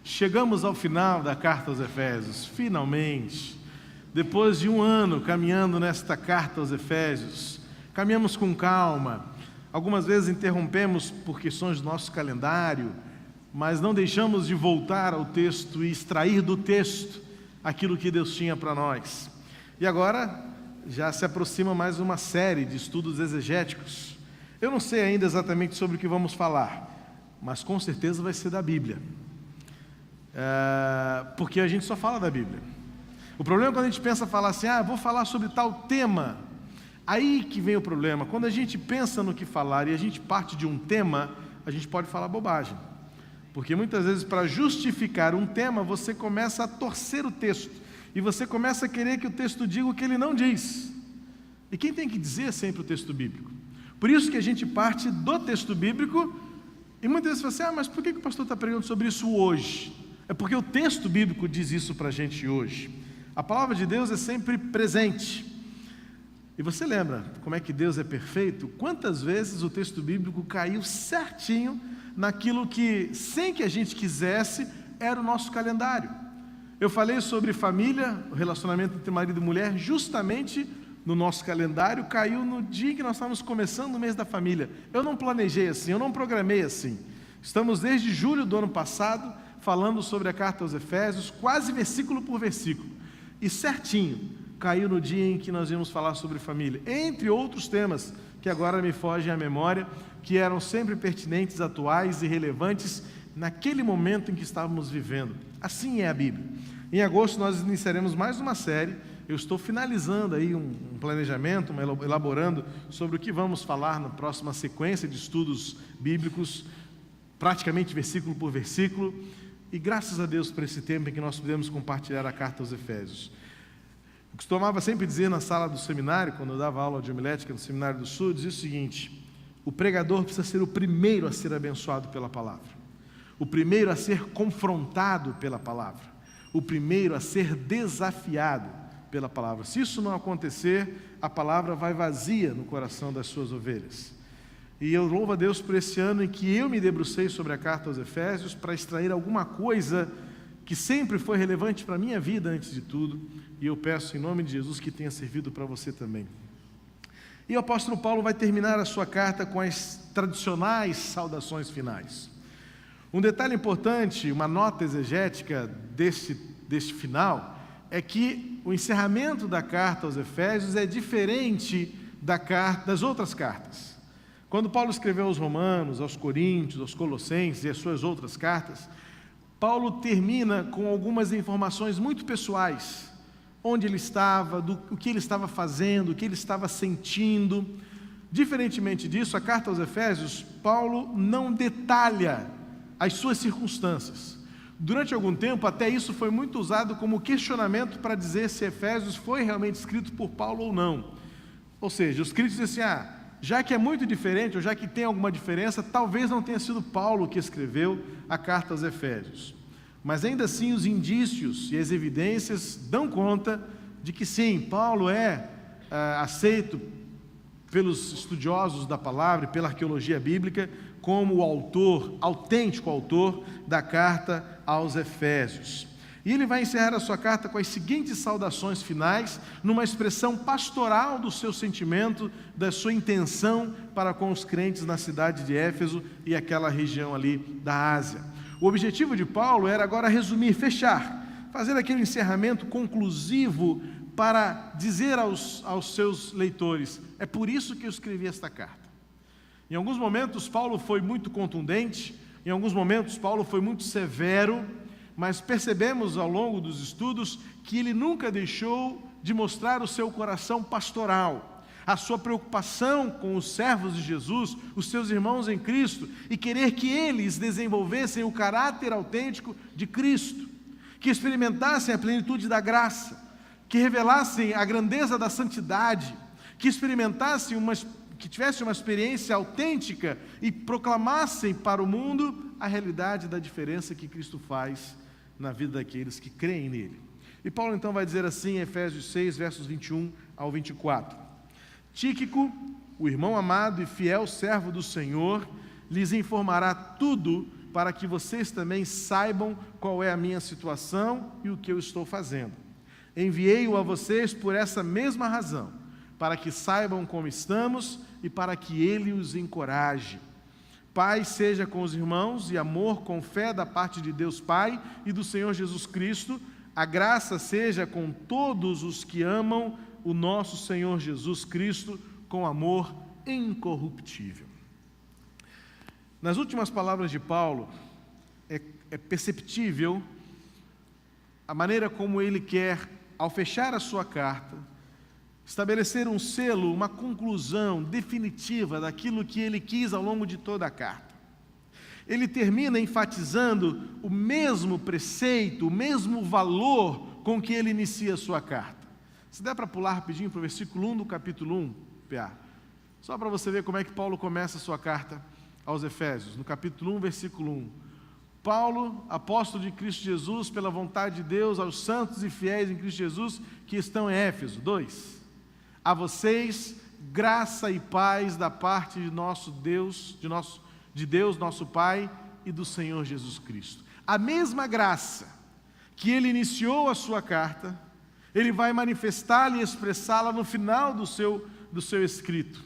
Chegamos ao final da carta aos Efésios, finalmente. Depois de um ano caminhando nesta carta aos Efésios, caminhamos com calma. Algumas vezes interrompemos por questões do nosso calendário, mas não deixamos de voltar ao texto e extrair do texto aquilo que Deus tinha para nós. E agora já se aproxima mais uma série de estudos exegéticos. Eu não sei ainda exatamente sobre o que vamos falar, mas com certeza vai ser da Bíblia. Porque a gente só fala da Bíblia. O problema é quando a gente pensa falar assim, vou falar sobre tal tema. Aí que vem o problema. Quando a gente pensa no que falar e a gente parte de um tema, a gente pode falar bobagem. Porque muitas vezes, para justificar um tema, você começa a torcer o texto. E você começa a querer que o texto diga o que ele não diz. E quem tem que dizer é sempre o texto bíblico. Por isso que a gente parte do texto bíblico. E muitas vezes você fala assim, mas por que o pastor está pregando sobre isso hoje? É porque o texto bíblico diz isso para a gente hoje. A palavra de Deus é sempre presente. E você lembra como é que Deus é perfeito? Quantas vezes o texto bíblico caiu certinho naquilo que, sem que a gente quisesse, era o nosso calendário. Eu falei sobre família, o relacionamento entre marido e mulher, justamente no nosso calendário, caiu no dia em que nós estávamos começando o mês da família. Eu não planejei assim, eu não programei assim. Estamos desde julho do ano passado, falando sobre a carta aos Efésios, quase versículo por versículo. E certinho, caiu no dia em que nós íamos falar sobre família, entre outros temas que agora me fogem à memória, que eram sempre pertinentes, atuais e relevantes naquele momento em que estávamos vivendo. Assim é a Bíblia. Em agosto nós iniciaremos mais uma série. Eu estou finalizando aí um planejamento, elaborando sobre o que vamos falar na próxima sequência de estudos bíblicos, praticamente versículo por versículo. E graças a Deus por esse tempo em que nós podemos compartilhar a carta aos Efésios. Eu costumava sempre dizer na sala do seminário, quando eu dava aula de homilética no Seminário do Sul, dizia o seguinte: o pregador precisa ser o primeiro a ser abençoado pela palavra, o primeiro a ser confrontado pela palavra, o primeiro a ser desafiado pela palavra. Se isso não acontecer, a palavra vai vazia no coração das suas ovelhas. E eu louvo a Deus por esse ano em que eu me debrucei sobre a carta aos Efésios para extrair alguma coisa que sempre foi relevante para a minha vida antes de tudo, e eu peço em nome de Jesus que tenha servido para você também. E o apóstolo Paulo vai terminar a sua carta com as tradicionais saudações finais. Um detalhe importante, uma nota exegética deste final, é que o encerramento da carta aos Efésios é diferente das outras cartas. Quando Paulo escreveu aos Romanos, aos Coríntios, aos Colossenses e as suas outras cartas, Paulo termina com algumas informações muito pessoais, onde ele estava, o que ele estava fazendo, o que ele estava sentindo. Diferentemente disso, a carta aos Efésios, Paulo não detalha as suas circunstâncias. Durante algum tempo, até isso foi muito usado como questionamento para dizer se Efésios foi realmente escrito por Paulo ou não. Ou seja, os críticos dizem assim, já que é muito diferente, ou já que tem alguma diferença, talvez não tenha sido Paulo que escreveu a carta aos Efésios. Mas ainda assim os indícios e as evidências dão conta de que sim, Paulo é aceito pelos estudiosos da palavra e pela arqueologia bíblica como o autor, autêntico autor da carta aos Efésios. E ele vai encerrar a sua carta com as seguintes saudações finais, numa expressão pastoral do seu sentimento, da sua intenção para com os crentes na cidade de Éfeso e aquela região ali da Ásia. O objetivo de Paulo era agora resumir, fechar, fazer aquele encerramento conclusivo para dizer aos seus leitores, é por isso que eu escrevi esta carta. Em alguns momentos Paulo foi muito contundente, em alguns momentos Paulo foi muito severo, mas percebemos ao longo dos estudos que ele nunca deixou de mostrar o seu coração pastoral, a sua preocupação com os servos de Jesus, os seus irmãos em Cristo, e querer que eles desenvolvessem o caráter autêntico de Cristo, que experimentassem a plenitude da graça, que revelassem a grandeza da santidade, que experimentassem que tivessem uma experiência autêntica e proclamassem para o mundo a realidade da diferença que Cristo faz na vida daqueles que creem nele. E Paulo então vai dizer assim em Efésios 6, versos 21 ao 24: Tíquico, o irmão amado e fiel servo do Senhor, lhes informará tudo para que vocês também saibam qual é a minha situação e o que eu estou fazendo. Enviei-o a vocês por essa mesma razão, para que saibam como estamos e para que ele os encoraje. Paz seja com os irmãos e amor com fé da parte de Deus Pai e do Senhor Jesus Cristo. A graça seja com todos os que amam o nosso Senhor Jesus Cristo com amor incorruptível. Nas últimas palavras de Paulo, é perceptível a maneira como ele quer, ao fechar a sua carta, estabelecer um selo, uma conclusão definitiva daquilo que ele quis ao longo de toda a carta. Ele termina enfatizando o mesmo preceito, o mesmo valor com que ele inicia a sua carta. Se der para pular rapidinho para o versículo 1 do capítulo 1, PA, só para você ver como é que Paulo começa a sua carta aos Efésios, no capítulo 1, versículo 1. Paulo, apóstolo de Cristo Jesus, pela vontade de Deus, aos santos e fiéis em Cristo Jesus, que estão em Éfeso. 2. A vocês, graça e paz da parte de Deus, nosso Pai, e do Senhor Jesus Cristo. A mesma graça que ele iniciou a sua carta, ele vai manifestá-la e expressá-la no final do seu escrito.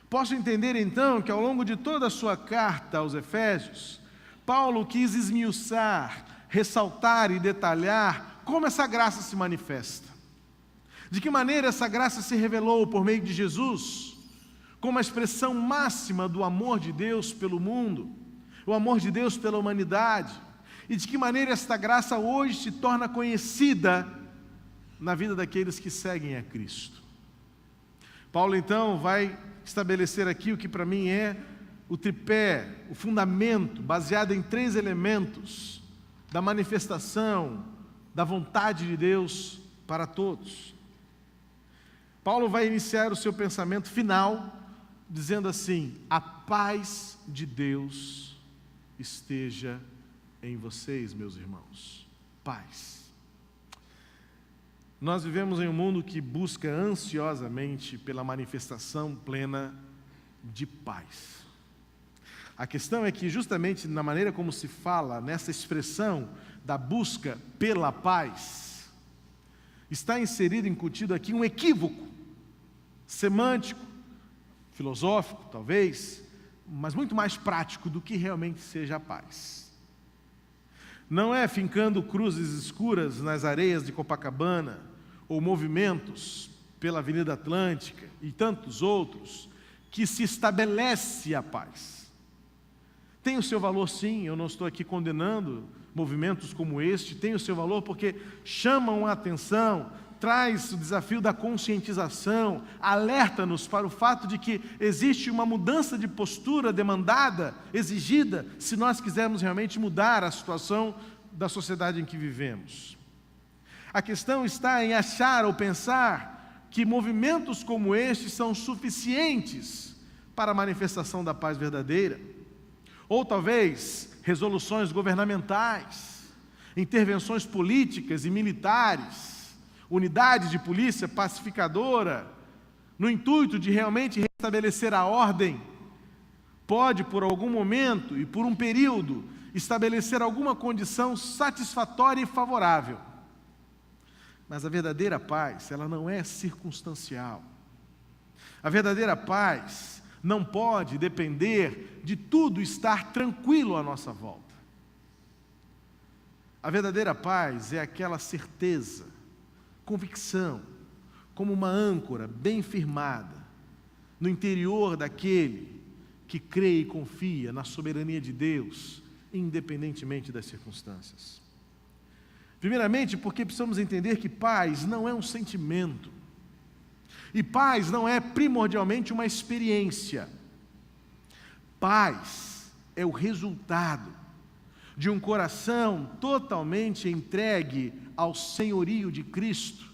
Posso entender então que ao longo de toda a sua carta aos Efésios, Paulo quis esmiuçar, ressaltar e detalhar como essa graça se manifesta. De que maneira essa graça se revelou por meio de Jesus, como a expressão máxima do amor de Deus pelo mundo, o amor de Deus pela humanidade, e de que maneira esta graça hoje se torna conhecida na vida daqueles que seguem a Cristo. Paulo então vai estabelecer aqui o que para mim é o tripé, o fundamento, baseado em 3 elementos da manifestação da vontade de Deus para todos. Paulo vai iniciar o seu pensamento final dizendo assim: a paz de Deus esteja em vocês, meus irmãos. Paz. Nós vivemos em um mundo que busca ansiosamente pela manifestação plena de paz. A questão é que justamente na maneira como se fala, nessa expressão da busca pela paz, está inserido, incutido aqui um equívoco semântico, filosófico talvez, mas muito mais prático do que realmente seja a paz. Não é fincando cruzes escuras nas areias de Copacabana, ou movimentos pela Avenida Atlântica e tantos outros, que se estabelece a paz. Tem o seu valor sim, eu não estou aqui condenando movimentos como este, tem o seu valor porque chamam a atenção, traz o desafio da conscientização, alerta-nos para o fato de que existe uma mudança de postura demandada, exigida, se nós quisermos realmente mudar a situação da sociedade em que vivemos. A questão está em achar ou pensar que movimentos como este são suficientes para a manifestação da paz verdadeira, ou talvez resoluções governamentais, intervenções políticas e militares, unidade de polícia pacificadora, no intuito de realmente restabelecer a ordem, pode por algum momento e por um período estabelecer alguma condição satisfatória e favorável. Mas a verdadeira paz, ela não é circunstancial. A verdadeira paz não pode depender de tudo estar tranquilo à nossa volta. A verdadeira paz é aquela certeza, convicção, como uma âncora bem firmada no interior daquele que crê e confia na soberania de Deus, independentemente das circunstâncias. Primeiramente, porque precisamos entender que paz não é um sentimento, e paz não é primordialmente uma experiência. Paz é o resultado de um coração totalmente entregue ao senhorio de Cristo,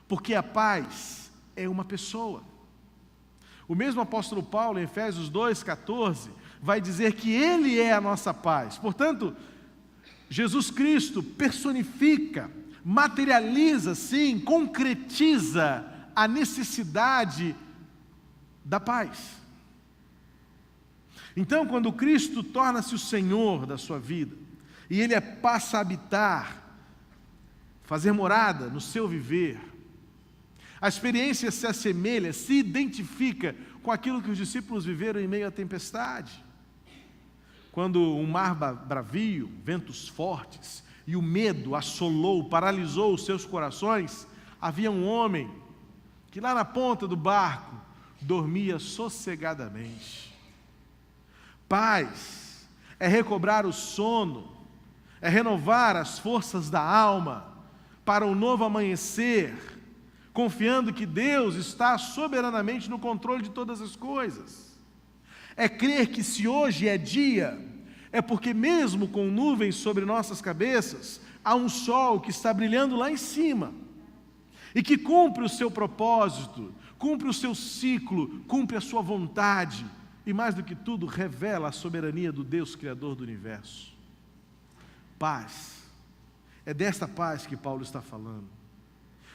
porque a paz é uma pessoa. O mesmo apóstolo Paulo, em Efésios 2,14, vai dizer que Ele é a nossa paz. Portanto, Jesus Cristo personifica, materializa, sim, concretiza a necessidade da paz. Então, quando Cristo torna-se o Senhor da sua vida, e Ele passa a habitar, fazer morada no seu viver, a experiência se assemelha, se identifica com aquilo que os discípulos viveram em meio à tempestade. Quando um mar bravio, ventos fortes e o medo assolou, paralisou os seus corações, havia um homem que lá na ponta do barco dormia sossegadamente. Paz é recobrar o sono, é renovar as forças da alma para um novo amanhecer, confiando que Deus está soberanamente no controle de todas as coisas. É crer que se hoje é dia, é porque mesmo com nuvens sobre nossas cabeças, há um sol que está brilhando lá em cima, e que cumpre o seu propósito, cumpre o seu ciclo, cumpre a sua vontade, e mais do que tudo, revela a soberania do Deus Criador do universo. Paz. É desta paz que Paulo está falando.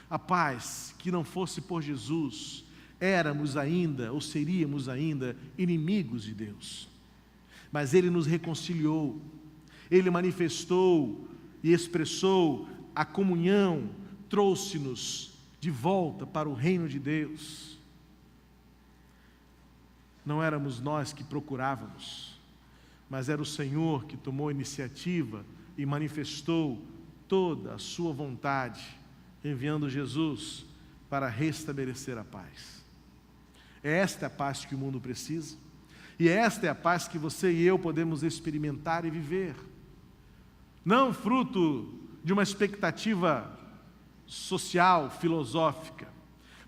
A paz que não fosse por Jesus, éramos ainda, ou seríamos ainda, inimigos de Deus. Mas Ele nos reconciliou, Ele manifestou e expressou a comunhão, trouxe-nos de volta para o reino de Deus. Não éramos nós que procurávamos, mas era o Senhor que tomou a iniciativa e manifestou toda a sua vontade, enviando Jesus para restabelecer a paz. É esta a paz que o mundo precisa, e esta é a paz que você e eu podemos experimentar e viver. Não fruto de uma expectativa social, filosófica,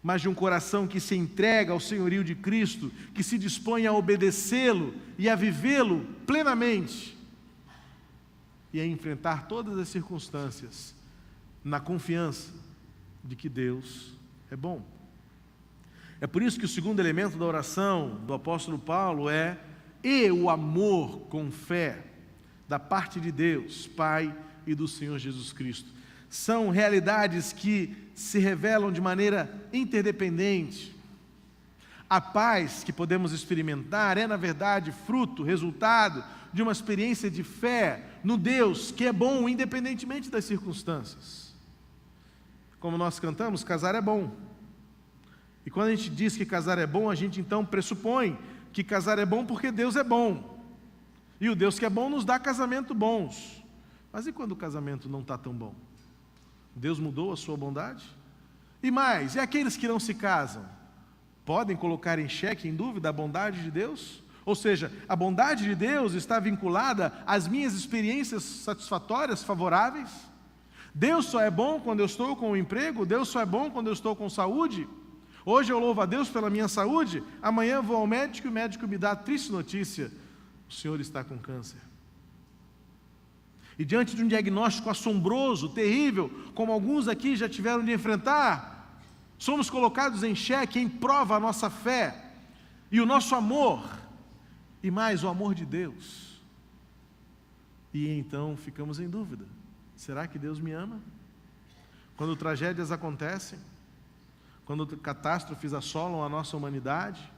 mas de um coração que se entrega ao senhorio de Cristo, que se dispõe a obedecê-lo e a vivê-lo plenamente, e a enfrentar todas as circunstâncias na confiança de que Deus é bom. É por isso que o segundo elemento da oração do apóstolo Paulo é "e o amor com fé", da parte de Deus, Pai, e do Senhor Jesus Cristo. São realidades que se revelam de maneira interdependente. A paz que podemos experimentar é, na verdade, fruto, resultado de uma experiência de fé no Deus que é bom, independentemente das circunstâncias. Como nós cantamos, casar é bom. E quando a gente diz que casar é bom, a gente então pressupõe que casar é bom porque Deus é bom. E o Deus que é bom nos dá casamento bons. Mas e quando o casamento não está tão bom? Deus mudou a sua bondade? E mais, e aqueles que não se casam? Podem colocar em xeque, em dúvida, a bondade de Deus? Ou seja, a bondade de Deus está vinculada às minhas experiências satisfatórias, favoráveis? Deus só é bom quando eu estou com um emprego? Deus só é bom quando eu estou com saúde? Hoje eu louvo a Deus pela minha saúde, amanhã eu vou ao médico e o médico me dá a triste notícia: o senhor está com câncer. E diante de um diagnóstico assombroso, terrível, como alguns aqui já tiveram de enfrentar, somos colocados em xeque, em prova a nossa fé e o nosso amor, e mais o amor de Deus. E então ficamos em dúvida: será que Deus me ama? Quando tragédias acontecem, quando catástrofes assolam a nossa humanidade,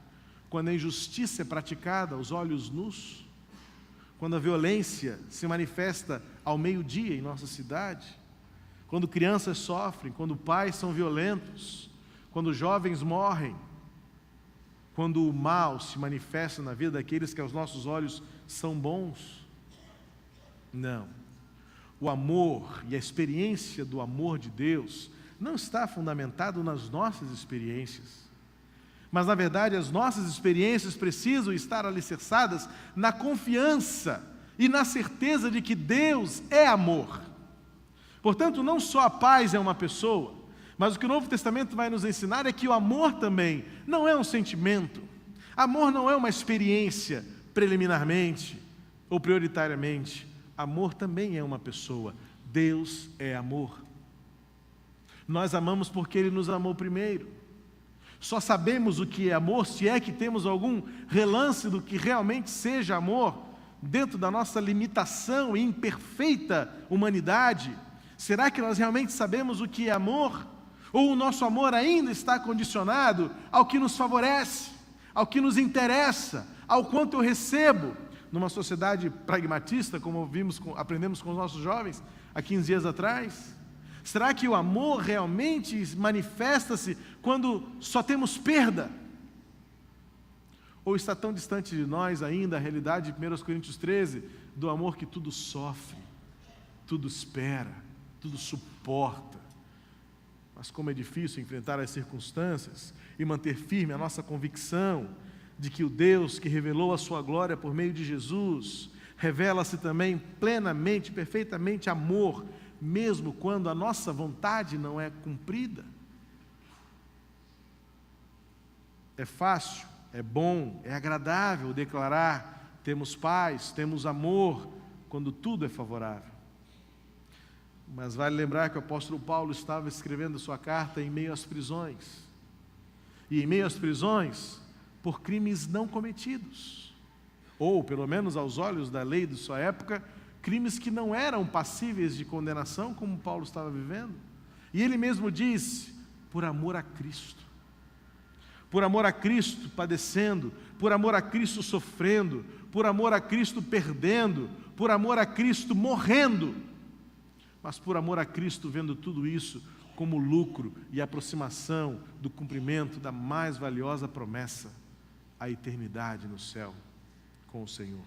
quando a injustiça é praticada aos olhos nus, quando a violência se manifesta ao meio-dia em nossa cidade, quando crianças sofrem, quando pais são violentos, quando jovens morrem, quando o mal se manifesta na vida daqueles que aos nossos olhos são bons. Não. O amor e a experiência do amor de Deus não está fundamentado nas nossas experiências, mas na verdade as nossas experiências precisam estar alicerçadas na confiança e na certeza de que Deus é amor. Portanto, não só a paz é uma pessoa, mas o que o Novo Testamento vai nos ensinar é que o amor também não é um sentimento. Amor não é uma experiência preliminarmente ou prioritariamente. Amor também é uma pessoa. Deus é amor. Nós amamos porque Ele nos amou primeiro. Só sabemos o que é amor se é que temos algum relance do que realmente seja amor dentro da nossa limitação e imperfeita humanidade. Será que nós realmente sabemos o que é amor? Ou o nosso amor ainda está condicionado ao que nos favorece, ao que nos interessa, ao quanto eu recebo. Numa sociedade pragmatista, como aprendemos com os nossos jovens há 15 dias atrás? Será que o amor realmente manifesta-se quando só temos perda? Ou está tão distante de nós ainda a realidade de 1 Coríntios 13, do amor que tudo sofre, tudo espera, tudo suporta? Mas como é difícil enfrentar as circunstâncias e manter firme a nossa convicção de que o Deus que revelou a sua glória por meio de Jesus, revela-se também plenamente, perfeitamente amor, mesmo quando a nossa vontade não é cumprida. É fácil, é bom, é agradável declarar: temos paz, temos amor, quando tudo é favorável. Mas vale lembrar que o apóstolo Paulo estava escrevendo sua carta em meio às prisões. E em meio às prisões, por crimes não cometidos, ou pelo menos aos olhos da lei de sua época, crimes que não eram passíveis de condenação, como Paulo estava vivendo. E ele mesmo disse: por amor a Cristo. Por amor a Cristo padecendo, por amor a Cristo sofrendo, por amor a Cristo perdendo, por amor a Cristo morrendo, mas por amor a Cristo vendo tudo isso como lucro e aproximação do cumprimento da mais valiosa promessa, a eternidade no céu com o Senhor.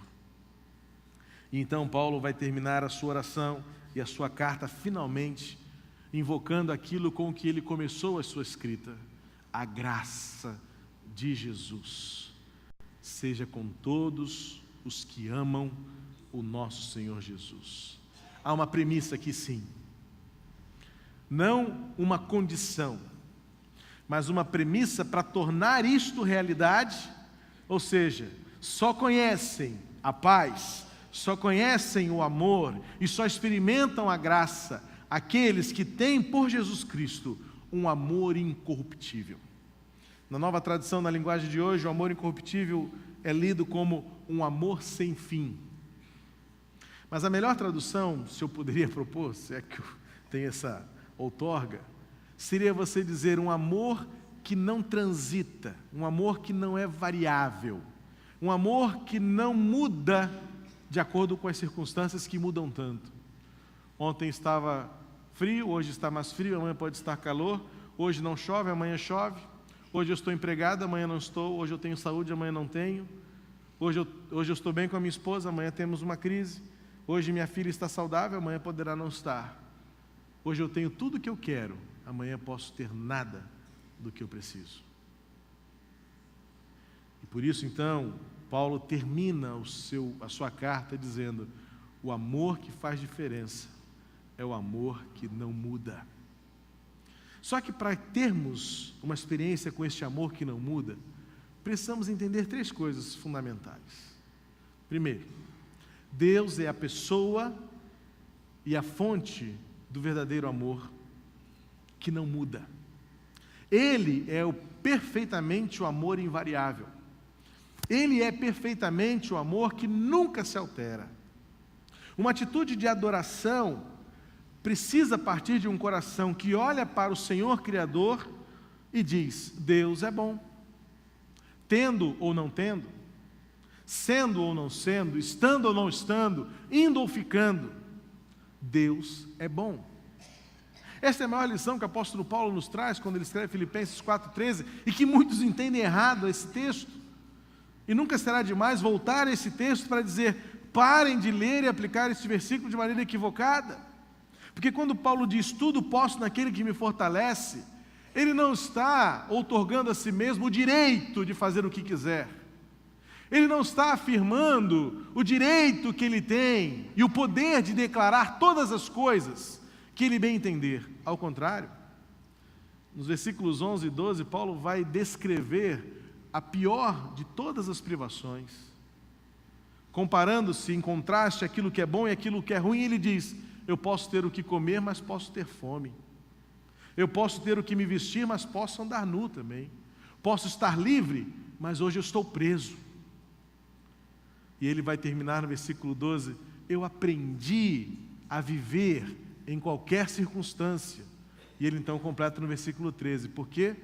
E então Paulo vai terminar a sua oração e a sua carta finalmente invocando aquilo com que ele começou a sua escrita: a graça de Jesus seja com todos os que amam o nosso Senhor Jesus. Há uma premissa aqui, sim, não uma condição, mas uma premissa para tornar isto realidade. Ou seja, só conhecem a paz, só conhecem o amor e só experimentam a graça aqueles que têm por Jesus Cristo um amor incorruptível. Na nova tradução, na linguagem de hoje, o amor incorruptível é lido como um amor sem fim. Mas a melhor tradução, se eu poderia propor, se é que eu tenho essa outorga, seria você dizer um amor que não transita, um amor que não é variável, um amor que não muda de acordo com as circunstâncias que mudam tanto. Ontem estava frio, hoje está mais frio, amanhã pode estar calor, hoje não chove, amanhã chove, hoje eu estou empregado, amanhã não estou, hoje eu tenho saúde, amanhã não tenho, hoje eu estou bem com a minha esposa, amanhã temos uma crise, hoje minha filha está saudável, amanhã poderá não estar, hoje eu tenho tudo o que eu quero, amanhã posso ter nada do que eu preciso. E por isso então Paulo termina a sua carta dizendo: o amor que faz diferença é o amor que não muda. Só que para termos uma experiência com este amor que não muda, precisamos entender 3 coisas fundamentais. Primeiro, Deus é a pessoa e a fonte do verdadeiro amor que não muda. Ele é perfeitamente o amor invariável. Ele é perfeitamente o amor que nunca se altera. Uma atitude de adoração precisa partir de um coração que olha para o Senhor Criador e diz: Deus é bom. Tendo ou não tendo, sendo ou não sendo, estando ou não estando, indo ou ficando, Deus é bom. Esta é a maior lição que o apóstolo Paulo nos traz quando ele escreve Filipenses 4,13, e que muitos entendem errado esse texto. E nunca será demais voltar a esse texto para dizer: parem de ler e aplicar este versículo de maneira equivocada. Porque quando Paulo diz: tudo posso naquele que me fortalece, ele não está outorgando a si mesmo o direito de fazer o que quiser. Ele não está afirmando o direito que ele tem e o poder de declarar todas as coisas que ele bem entender. Ao contrário, nos versículos 11 e 12, Paulo vai descrever a pior de todas as privações. Comparando-se em contraste aquilo que é bom e aquilo que é ruim, ele diz: eu posso ter o que comer, mas posso ter fome. Eu posso ter o que me vestir, mas posso andar nu também. Posso estar livre, mas hoje eu estou preso. E ele vai terminar no versículo 12: eu aprendi a viver em qualquer circunstância. E ele então completa no versículo 13: por quê?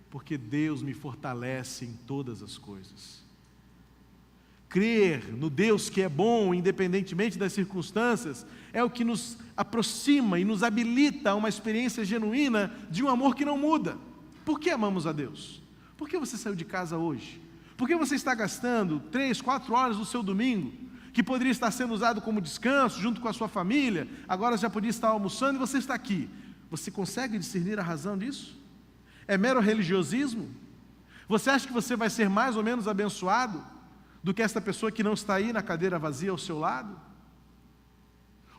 Porque Deus me fortalece em todas as coisas. crer no Deus que é bom, independentemente das circunstâncias, é o que nos aproxima e nos habilita a uma experiência genuína de um amor que não muda. Por que amamos a Deus? Por que você saiu de casa hoje? Por que você está gastando 3, 4 horas do seu domingo, que poderia estar sendo usado como descanso, junto com a sua família, agora já podia estar almoçando e você está aqui? Você consegue discernir a razão disso? É mero religiosismo? Você acha que você vai ser mais ou menos abençoado do que esta pessoa que não está aí na cadeira vazia ao seu lado?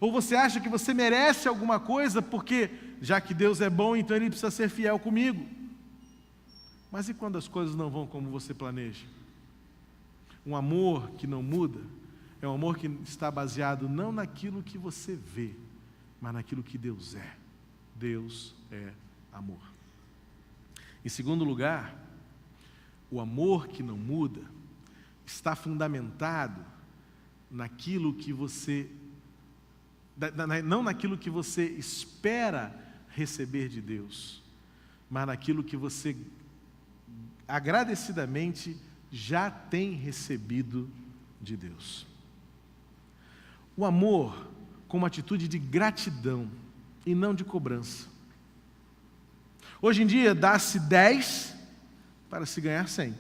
Ou você acha que você merece alguma coisa porque, já que Deus é bom, então Ele precisa ser fiel comigo? Mas e quando as coisas não vão como você planeja? Um amor que não muda é um amor que está baseado não naquilo que você vê, mas naquilo que Deus é. Deus é amor. Em segundo lugar, o amor que não muda está fundamentado naquilo que você, não naquilo que você espera receber de Deus, mas naquilo que você agradecidamente já tem recebido de Deus. O amor com uma atitude de gratidão e não de cobrança. Hoje em dia dá-se 10 para se ganhar 100.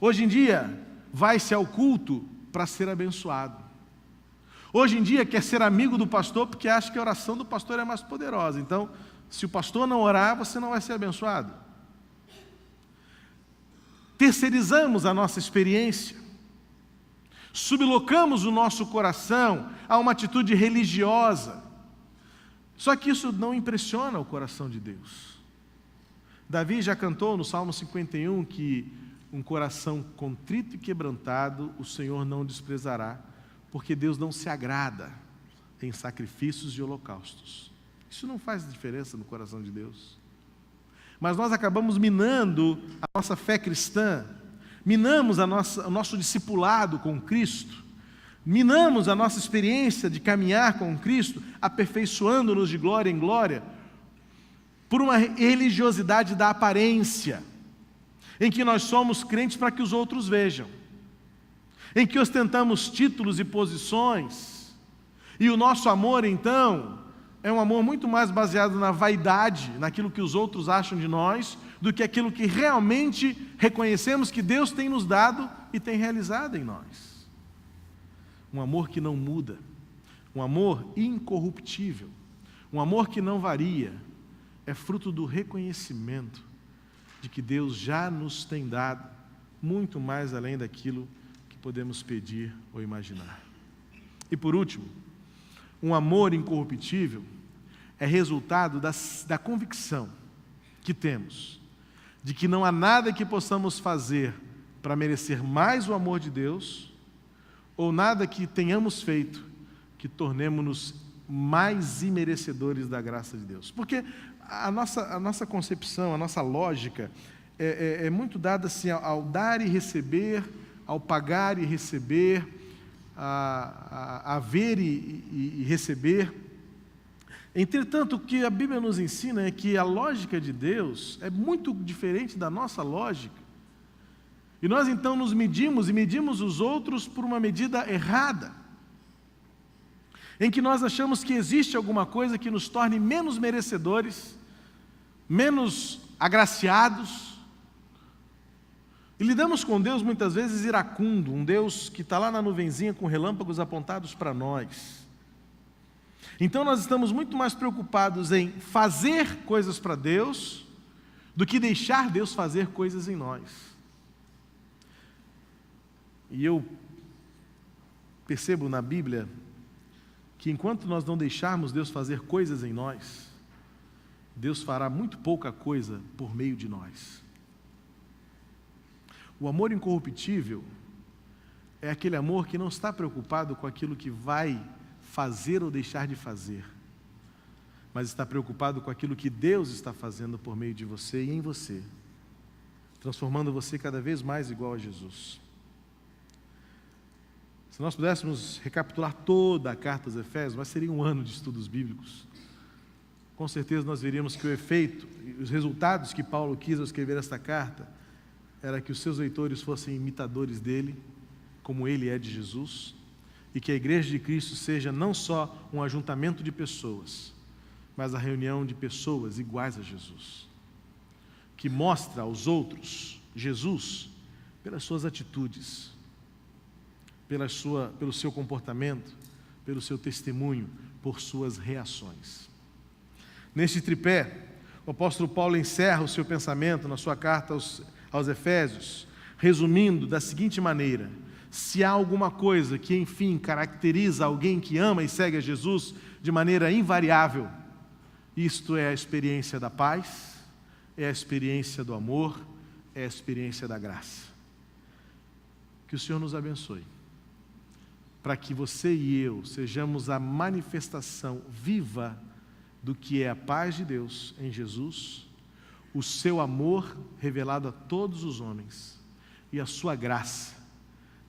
Hoje em dia vai-se ao culto para ser abençoado. Hoje em dia quer ser amigo do pastor porque acha que a oração do pastor é mais poderosa. Então, se o pastor não orar, você não vai ser abençoado. Terceirizamos a nossa experiência, sublocamos o nosso coração a uma atitude religiosa. Só que isso não impressiona o coração de Deus. Davi já cantou no Salmo 51 que um coração contrito e quebrantado o Senhor não desprezará, porque Deus não se agrada em sacrifícios e holocaustos. Isso não faz diferença no coração de Deus. Mas nós acabamos minando a nossa fé cristã, minamos o nosso discipulado com Cristo, minamos a nossa experiência de caminhar com Cristo, aperfeiçoando-nos de glória em glória, por uma religiosidade da aparência, em que nós somos crentes para que os outros vejam, em que ostentamos títulos e posições, e o nosso amor, então, é um amor muito mais baseado na vaidade, naquilo que os outros acham de nós, do que aquilo que realmente reconhecemos que Deus tem nos dado e tem realizado em nós. Um amor que não muda, um amor incorruptível, um amor que não varia, é fruto do reconhecimento de que Deus já nos tem dado muito mais além daquilo que podemos pedir ou imaginar. E por último, um amor incorruptível é resultado da convicção que temos de que não há nada que possamos fazer para merecer mais o amor de Deus, ou nada que tenhamos feito que tornemos-nos mais imerecedores da graça de Deus. Porque a nossa concepção, a nossa lógica é muito dada assim, ao dar e receber, ao pagar e receber, a ver e receber. Entretanto, o que a Bíblia nos ensina é que a lógica de Deus é muito diferente da nossa lógica. E nós então nos medimos e medimos os outros por uma medida errada, em que nós achamos que existe alguma coisa que nos torne menos merecedores, menos agraciados. E lidamos com Deus muitas vezes iracundo, um Deus que está lá na nuvenzinha com relâmpagos apontados para nós. Então nós estamos muito mais preocupados em fazer coisas para Deus do que deixar Deus fazer coisas em nós. E eu percebo na Bíblia que enquanto nós não deixarmos Deus fazer coisas em nós, Deus fará muito pouca coisa por meio de nós. O amor incorruptível é aquele amor que não está preocupado com aquilo que vai fazer ou deixar de fazer, mas está preocupado com aquilo que Deus está fazendo por meio de você e em você, transformando você cada vez mais igual a Jesus. Se nós pudéssemos recapitular toda a carta aos Efésios, mas seria um ano de estudos bíblicos, com certeza nós veríamos que o efeito, os resultados que Paulo quis ao escrever esta carta, era que os seus leitores fossem imitadores dele como Ele é de Jesus, e que a Igreja de Cristo seja não só um ajuntamento de pessoas, mas a reunião de pessoas iguais a Jesus, que mostra aos outros Jesus pelas suas atitudes, pelo seu comportamento, pelo seu testemunho, por suas reações. Neste tripé, o apóstolo Paulo encerra o seu pensamento na sua carta aos Efésios, resumindo da seguinte maneira: se há alguma coisa que, enfim, caracteriza alguém que ama e segue a Jesus de maneira invariável, isto é a experiência da paz, é a experiência do amor, é a experiência da graça. Que o Senhor nos abençoe, para que você e eu sejamos a manifestação viva do que é a paz de Deus em Jesus, o seu amor revelado a todos os homens e a sua graça,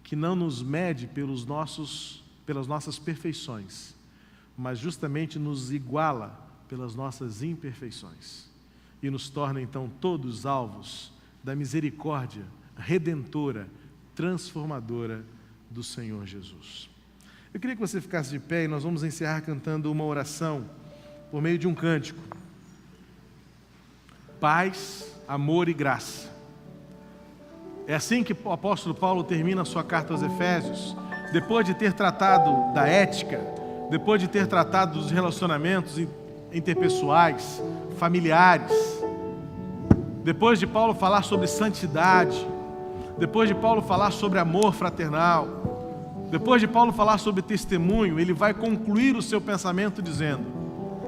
que não nos mede pelas nossas perfeições, mas justamente nos iguala pelas nossas imperfeições e nos torna então todos alvos da misericórdia redentora, transformadora do Senhor Jesus. Eu queria que você ficasse de pé e nós vamos encerrar cantando uma oração por meio de um cântico. Paz, amor e graça. É assim que o apóstolo Paulo termina a sua carta aos Efésios, depois de ter tratado da ética, depois de ter tratado dos relacionamentos interpessoais, familiares, depois de Paulo falar sobre santidade, depois de Paulo falar sobre amor fraternal, depois de Paulo falar sobre testemunho, ele vai concluir o seu pensamento dizendo: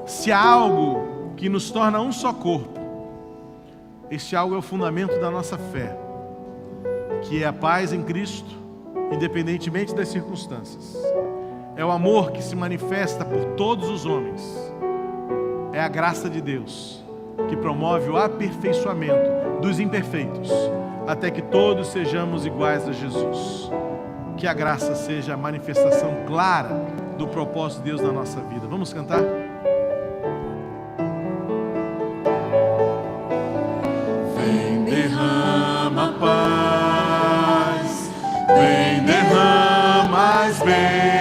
se há algo que nos torna um só corpo, este algo é o fundamento da nossa fé, que é a paz em Cristo, independentemente das circunstâncias. É o amor que se manifesta por todos os homens. É a graça de Deus que promove o aperfeiçoamento dos imperfeitos, até que todos sejamos iguais a Jesus. Que a graça seja a manifestação clara do propósito de Deus na nossa vida. Vamos cantar? Vem, derrama paz, vem, derrama as bênçãos.